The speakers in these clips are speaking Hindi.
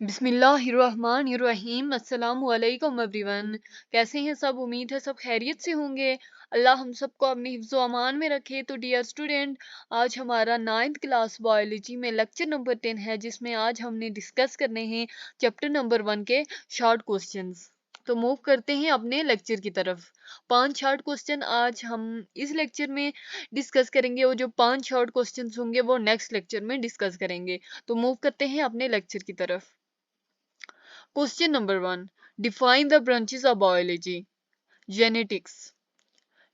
बिस्मिल्लाहिर्रहमानिर्रहीम अस्सलामु अलैकुम एवरीवन। कैसे हैं सब? उम्मीद है सब खैरियत से होंगे। अल्लाह हम सबको अपने हिफ्ज़ो अमान में रखे। तो डियर स्टूडेंट, आज हमारा 9th क्लास बायोलॉजी में लेक्चर नंबर 10 है, जिसमें आज हमने डिस्कस करने हैं चैप्टर नंबर 1 के शॉर्ट क्वेश्चंस। तो मूव करते हैं अपने लेक्चर की तरफ। 5 शॉर्ट क्वेश्चन आज हम इस लेक्चर में डिस्कस करेंगे और जो 5 शॉर्ट क्वेश्चन होंगे वो नेक्स्ट लेक्चर में डिस्कस करेंगे। तो मूव करते हैं अपने लेक्चर की तरफ। Question number 1. Define the branches of biology. Genetics.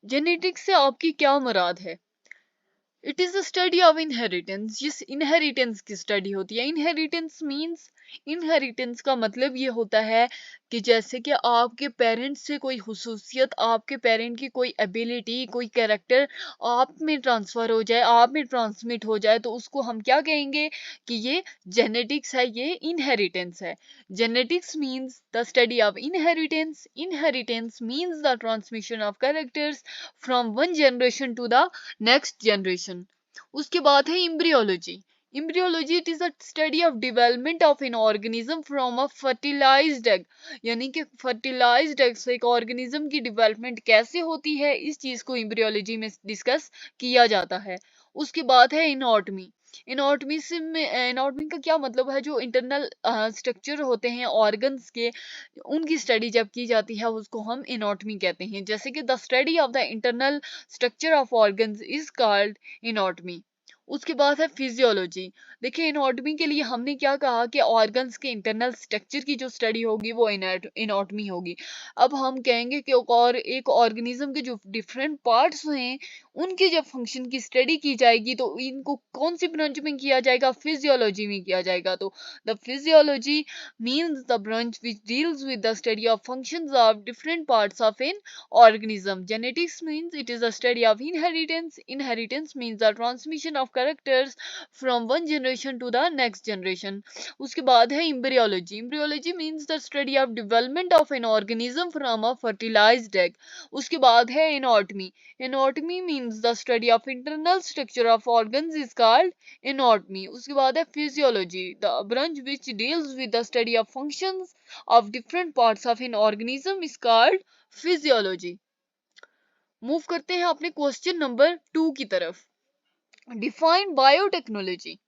Genetics से आपकी क्या मुराद है? It is the study of inheritance. जिस इनहेरिटेंस की स्टडी होती है, इनहेरिटेंस मींस, इनहेरिटेंस का मतलब ये होता है कि जैसे कि आपके पेरेंट्स से कोई हुसूसियत, आपके पेरेंट की कोई एबिलिटी, कोई कैरेक्टर आप में ट्रांसफर हो जाए, आप में ट्रांसमिट हो जाए, तो उसको हम क्या कहेंगे कि ये जेनेटिक्स है, ये इनहेरिटेंस है। Genetics means the study of inheritance. Inheritance means the transmission of characters from one generation to the next generation. उसके बाद है embryology. Embryology it is a study of development of an organism from a fertilized egg. यानी कि फर्टिलाइज्ड एग से एक ऑर्गेनिज्म की डेवलपमेंट कैसे होती है, इस चीज को इम्ब्रियोलॉजी में डिस्कस किया जाता है। उसके बाद है इनॉटमी। इनॉटमी का क्या मतलब है? जो इंटरनल स्ट्रक्चर होते हैं ऑर्गन्स के, उनकी स्टडी जब की जाती है उसको हम इनॉटमी कहते हैं। जैसे कि the study of the internal structure of organs is called anatomy. उसके बाद है फिजियोलॉजी। देखिए, इनॉटमी के लिए हमने क्या कहा कि ऑर्गन्स के इंटरनल स्ट्रक्चर की जो स्टडी होगी वो इनॉटमी होगी। अब हम कहेंगे कि एक ऑर्गेनिज्म के जो डिफरेंट पार्ट्स हैं, उनके जब फंक्शन की स्टडी की जाएगी तो इनको कौन सी ब्रांच में किया जाएगा? फिजियोलॉजी में किया जाएगा। तो the physiology means the branch which deals with the study of functions of different parts of an organism. Genetics means it is a study of inheritance. Inheritance means the transmission of characters from one generation to the next generation. उसके बाद है embryology. Embryology means the study of development of an organism from a fertilized egg. उसके बाद है anatomy. Anatomy means the study of internal structure of organs is called anatomy. उसके बाद है physiology, the branch which deals with the study of functions of different parts of an organism is called physiology. Move करते हैं अपने क्वेश्चन नंबर 2 की तरफ। Define biotechnology.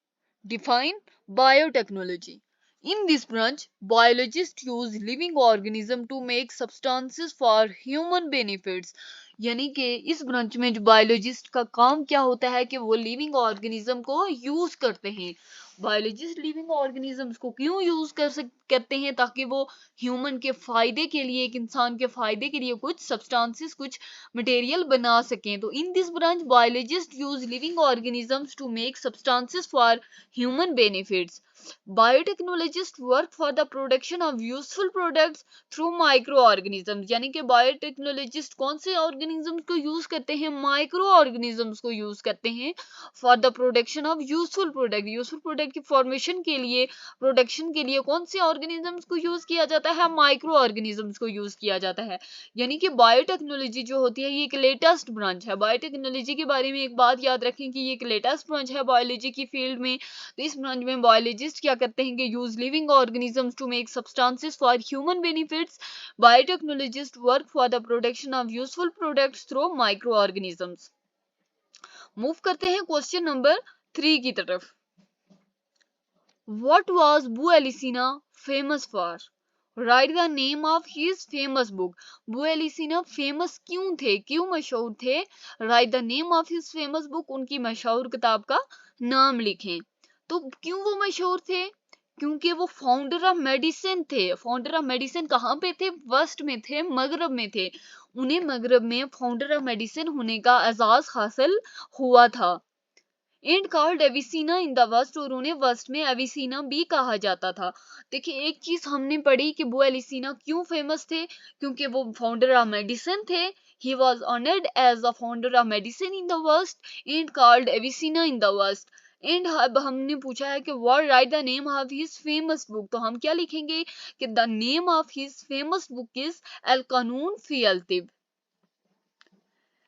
Define biotechnology. In this branch, biologists use living organism to make substances for human benefits. यानी कि इस ब्रांच में जो बायोलॉजिस्ट का काम क्या होता है कि वो लिविंग ऑर्गेनिज्म को यूज करते हैं। बायोलॉजिस्ट लिविंग ऑर्गेनिजम्स को क्यों यूज करते हैं? ताकि वो ह्यूमन के फायदे के लिए, एक इंसान के फायदे के लिए कुछ सब्सटेंसेस, कुछ मटेरियल बना सकें। तो in this branch biologist use living organisms to make substances for human benefits. Biotechnologists work for the production of useful products through microorganisms. यानी कि बायोटेक्नोलॉजिस्ट कौन से ऑर्गेनिजम्स को यूज करते हैं? माइक्रो ऑर्गेनिजम्स को यूज करते हैं for the production of useful product. Useful product की फॉर्मेशन के लिए, प्रोडक्शन के लिए कौन से ऑर्गेनिजम्स को यूज किया जाता है? माइक्रो ऑर्गेनिजम्स को यूज किया जाता है। यानी कि बायोटेक्नोलॉजी जो होती है ये एक लेटेस्ट ब्रांच है। बायोटेक्नोलॉजी के बारे में एक बात याद रखें कि ये एक लेटेस्ट ब्रांच है बायोलॉजी की फील्ड में। तो इस ब्रांच में बायोलॉजिस्ट क्या करते हैं कि use living organisms to make substances for human benefits. Biotechnologist work for the production of useful products through microorganisms. Move करते हैं क्वेश्चन नंबर 3 की तरफ। What was Bu Alisina famous for? Write the name of his famous book. Bu Alisina famous क्यों थे, क्यों मशहूर थे? Write the name of his famous book. उनकी मशहूर किताब का नाम लिखें। तो क्यों वो मशहूर थे? क्योंकि वो फाउंडर ऑफ मेडिसिन थे। फाउंडर ऑफ मेडिसिन कहाँ पे थे? वेस्ट में थे, मगरब में थे। उन्हें मगरब में फाउंडर ऑफ मेडिसिन होने का एजाज हासिल हुआ था। And called Avicenna in the west, और उन्हें वेस्ट में एविसीना भी कहा जाता था। देखिए, एक चीज हमने पढ़ी कि वो एलिसीना क्यों फेमस थे? क्योंकि वो फाउंडर ऑफ मेडिसिन थे। He was honoured as a founder of medicine in the west and called Avicenna in the west. And अब हमने पूछा है कि what write the name of his famous book. तो हम क्या लिखेंगे कि the name of his famous book is अल कानून फी अल तिब।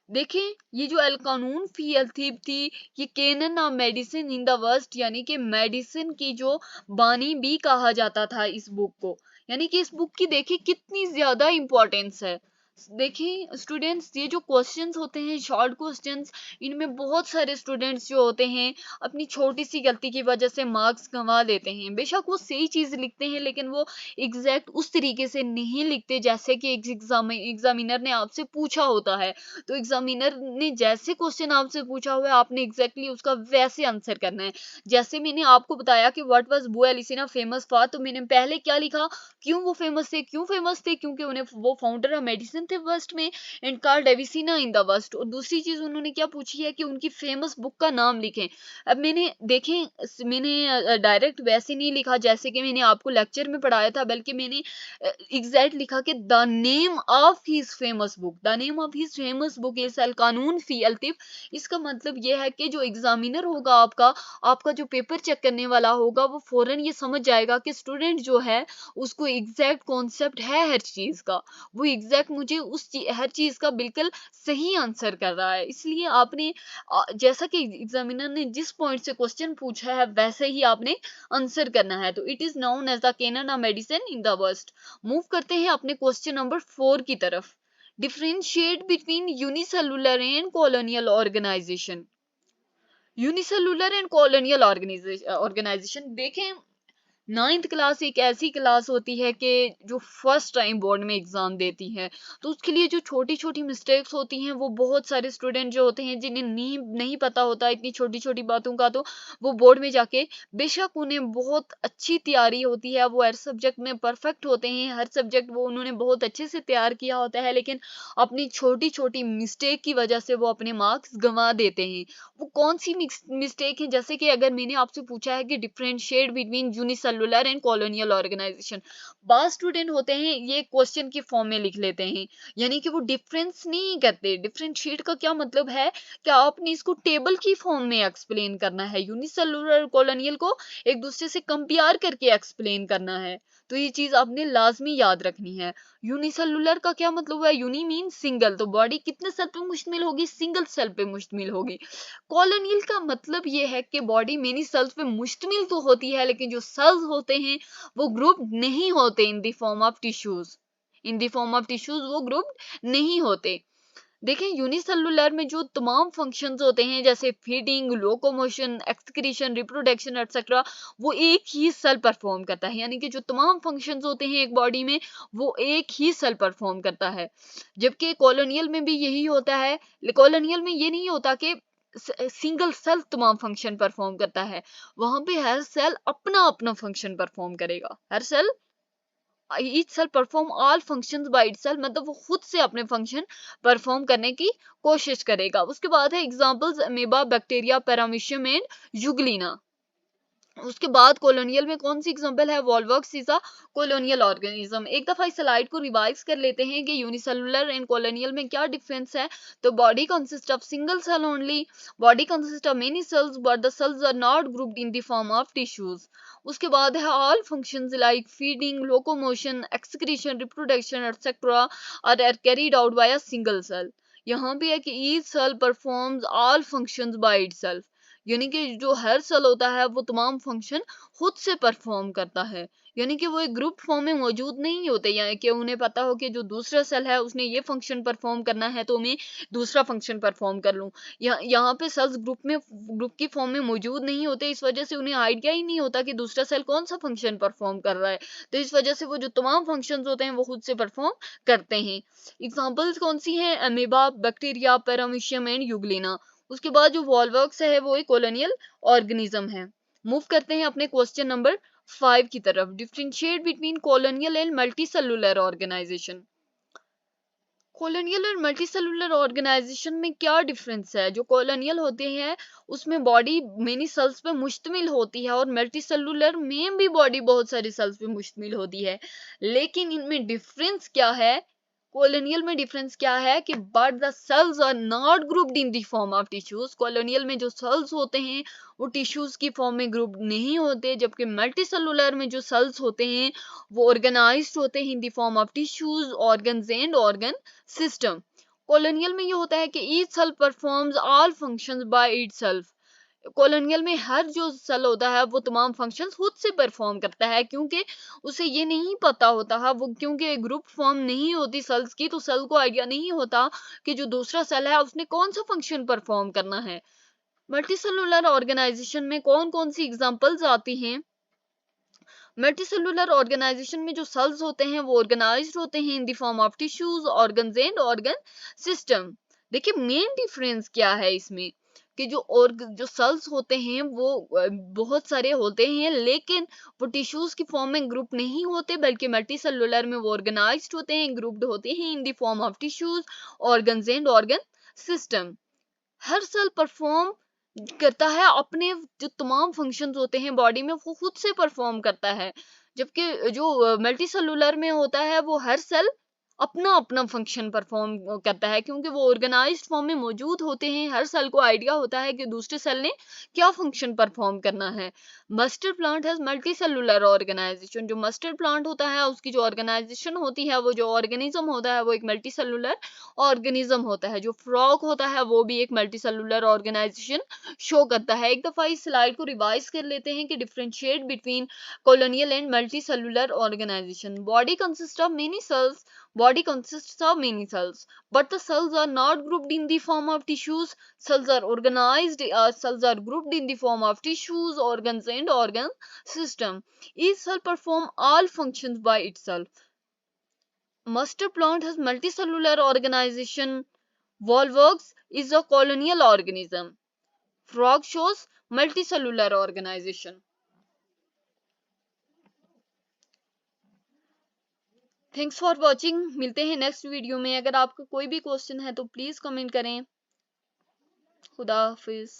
देखें, ये जो अल कानून फी अलतीब थी, ये canon of medicine in the west, यानी कि मेडिसिन की जो बानी भी कहा जाता था इस बुक को। यानी कि इस बुक की देखिए कितनी ज्यादा इंपॉर्टेंस है। देखिए स्टूडेंट्स, ये जो क्वेश्चंस होते हैं, शॉर्ट क्वेश्चंस, इनमें बहुत सारे स्टूडेंट्स जो होते हैं अपनी छोटी सी गलती की वजह से मार्क्स गंवा देते हैं। बेशक वो सही चीज लिखते हैं, लेकिन वो एग्जैक्ट उस तरीके से नहीं लिखते जैसे कि एग्जामिनर ने आपसे पूछा होता है। तो एग्जामिनर ने जैसे क्वेश्चन आपसे पूछा हुआ है, आपने एग्जैक्टली उसका वैसे आंसर करना है। जैसे मैंने आपको बताया कि what was Bu Alisina famous for, तो मैंने पहले क्या लिखा, क्यों वो फेमस थे, क्यों फेमस थे, क्योंकि उन्हें वो फाउंडर ऑफ मेडिसिन थे वेस्ट में, and called Avicenna in the west. और दूसरी चीज उन्होंने क्या पूछी है कि उनकी फेमस बुक का नाम लिखें। अब मैंने देखें, मैंने डायरेक्ट वैसे नहीं लिखा जैसे कि मैंने आपको लेक्चर में पढ़ाया था, बल्कि मैंने एग्जैक्ट लिखा कि the name of his famous book, the name of his famous book is अल कानून फी अलतिफ। इसका मतलब यह है कि जो एग्जामिनर होगा आपका आपका जो पेपर चेक करने वाला होगा, वो फौरन ये समझ जाएगा कि स्टूडेंट जो है उसको एग्जैक्ट कॉन्सेप्ट है हर चीज का, वो एग्जैक्ट मुझे हर चीज का बिल्कुल सही आंसर कर रहा है। इसलिए आपने जैसा कि एग्जामिनर ने जिस पॉइंट से क्वेश्चन पूछा है वैसे ही आपने आंसर करना है। तो it is known as the canon of medicine in the west. Move करते हैं अपने क्वेश्चन नंबर 4 की तरफ। Differentiate between unicellular and colonial organization. Unicellular and colonial organization देखें, नाइन्थ क्लास एक ऐसी क्लास होती है कि जो फर्स्ट टाइम बोर्ड में एग्जाम देती है, तो उसके लिए जो छोटी छोटी मिस्टेक्स होती हैं, वो बहुत सारे स्टूडेंट जो होते हैं जिन्हें नहीं पता होता इतनी छोटी छोटी बातों का, तो वो बोर्ड में जाके, बेशक उन्हें बहुत अच्छी तैयारी होती है, वो हर सब्जेक्ट में परफेक्ट होते हैं, हर सब्जेक्ट वो उन्होंने बहुत अच्छे से तैयार किया होता है, लेकिन अपनी छोटी छोटी मिस्टेक की वजह से वो अपने मार्क्स गंवा देते हैं। वो कौन सी मिस्टेक है, जैसे कि अगर मैंने आपसे पूछा है कि differentiate between unicellular and colonial organization, बात स्टूडेंट होते हैं ये क्वेश्चन की फॉर्म में लिख लेते हैं, यानी कि वो डिफरेंस नहीं करते। डिफरेंशिएट का क्या मतलब है कि आपने इसको टेबल की फॉर्म में एक्सप्लेन करना है, यूनिसेलुलर और कॉलोनियल को एक दूसरे से कंपेयर करके एक्सप्लेन करना है। तो ये चीज आपने लाजमी याद रखनी है। यूनिसेलुलर का क्या मतलब है, यूनि मीन सिंगल, तो बॉडी कितने सेल पे मुश्तमिल होगी, सिंगल सेल पे मुश्तमिल होगी। कॉलोनियल का मतलब ये है कि बॉडी मेनी सेल्स पे मुश्तमिल तो होती है, लेकिन जो सेल्स होते हैं वो ग्रुप नहीं होते इन the form of tissues, in the form of tissues वो ग्रुप नहीं होते। देखें, यूनिसेलुलर में जो तमाम फंक्शंस होते हैं जैसे feeding, locomotion, excretion, reproduction etcetera, वो एक ही सेल परफॉर्म करता है। यानी कि जो तमाम फंक्शंस होते हैं एक बॉडी में, वो एक ही सेल परफॉर्म करता है। जबकि कॉलोनियल में भी यही होता है। कॉलोनियल में ये नहीं होता कि सिंगल सेल तमाम फंक्शन परफॉर्म करता है, वहां पे हर सेल अपना अपना फंक्शन परफॉर्म करेगा। हर cell, each cell perform all functions by itself, मतलब वो खुद से अपने फंक्शन परफॉर्म करने की कोशिश करेगा। उसके बाद है examples, amoeba, bacteria, paramecium and Euglena. उसके बाद कॉलोनियल में कौन सी एग्जांपल है, Volvox is a colonial organism. एक दफा इस स्लाइड को रिवाइज कर लेते हैं कि यूनिसेलुलर एंड कॉलोनियल में क्या डिफरेंस है। तो body consist of single cell only, body consist of many cells but the cells are not grouped in the form of tissues. उसके बाद है all functions like feeding, locomotion, excretion, reproduction etcetera are carried out by a single cell. यहाँ पे है कि each cell performs all functions by itself, यानी कि जो हर सेल होता है वो तमाम फंक्शन खुद से परफॉर्म करता है। यानी कि वो एक ग्रुप फॉर्म में मौजूद नहीं होते, यानी कि उन्हें पता हो कि जो दूसरा सेल है उसने ये फंक्शन परफॉर्म करना है, तो मैं दूसरा फंक्शन परफॉर्म कर लूं। यहाँ पे सेल्स ग्रुप की फॉर्म में मौजूद नहीं होते, इस वजह से उन्हें आइडिया ही नहीं होता कि दूसरा सेल कौन सा फंक्शन परफॉर्म कर रहा है। तो इस वजह से वो जो तमाम फंक्शन होते हैं वो खुद से परफॉर्म करते हैं। एग्जाम्पल्स कौन सी हैं, amoeba, bacteria, paramecium and Euglena. उसके बाद जो वॉल्वॉक्स है वो एक कॉलोनियल ऑर्गेनिज्म है। मूव करते हैं अपने क्वेश्चन नंबर 5 की तरफ। Differentiate between colonial and multicellular organization. Colonial और मल्टी सेलुलर ऑर्गेनाइजेशन में क्या डिफरेंस है। जो कॉलोनियल होते हैं उसमें बॉडी मेनी सेल्स पे मुश्तमिल होती है, और मल्टी सेलुलर में भी बॉडी बहुत सारी सेल्स पे मुश्तमिल होती है। लेकिन इनमें डिफरेंस क्या है, कॉलोनियल में डिफरेंस क्या है कि but the cells are not grouped in the form of tissues. Colonial में जो सेल्स होते हैं वो टिश्यूज की फॉर्म में ग्रुप नहीं होते, जबकि मल्टी सेलुलर में जो सेल्स होते हैं वो ऑर्गेनाइज्ड होते हैं in the form of tissues, organs and organ system. Colonial में ये होता है कि each cell performs all functions by itself. Colonial में हर जो सेल होता है वो तमाम फंक्शंस खुद से परफॉर्म करता है, क्योंकि उसे ये नहीं पता होता है, वो क्योंकि ग्रुप फॉर्म नहीं होती सेल्स की, तो सेल को आइडिया नहीं होता कि जो दूसरा सेल है उसने कौन सा फंक्शन परफॉर्म करना है। मल्टीसेलुलर ऑर्गेनाइजेशन में कौन कौन सी एग्जांपल्स आती हैं? मल्टीसेलुलर ऑर्गेनाइजेशन में जो सेल्स होते हैं वो ऑर्गेनाइज्ड होते हैं in the form of tissues, organs and organ system. देखिए मेन डिफरेंस क्या है इसमें, कि जो सेल्स होते हैं वो बहुत सारे होते हैं, लेकिन वो टिश्यूज की फॉर्म में ग्रुप नहीं होते, बल्कि मल्टीसेलुलर में वो ऑर्गेनाइज्ड होते हैं, ग्रुप्ड होते हैं in the form of tissues, organs and organ system. हर सेल परफॉर्म करता है अपने जो तमाम फंक्शंस होते हैं बॉडी में वो खुद से परफॉर्म करता है, जबकि जो मल्टी सेलुलर में होता है वो हर सेल अपना अपना फंक्शन परफॉर्म करता है, क्योंकि वो ऑर्गेनाइज्ड फॉर्म में मौजूद होते हैं। हर सेल को आइडिया होता है कि दूसरे सेल ने क्या फंक्शन परफॉर्म करना है। मस्टर्ड प्लांट है मल्टी सेलुलर ऑर्गेनाइजेशन। जो मस्टर्ड प्लांट होता है उसकी जो ऑर्गेनाइजेशन होती है, वो जो ऑर्गेनिज्म होता है वो एक मल्टी सेलुलर ऑर्गेनिज्म होता है। जो फ्रॉग होता है वो भी एक मल्टीसेलुलर ऑर्गेनाइजेशन शो करता है। एक दफा इस स्लाइड को रिवाइज कर लेते हैं कि differentiate between colonial and multicellular organization. Body consists of many cells, but the cells are not grouped in the form of tissues. Cells are organized, cells are grouped in the form of tissues, organs and organ system. Each cell perform all functions by itself. Master plant has multicellular organization. Volvox is a colonial organism. Frog shows multicellular organization. Thanks for watching. मिलते हैं नेक्स्ट वीडियो में। अगर आपका कोई भी क्वेश्चन है तो प्लीज कमेंट करें। खुदा हाफिज।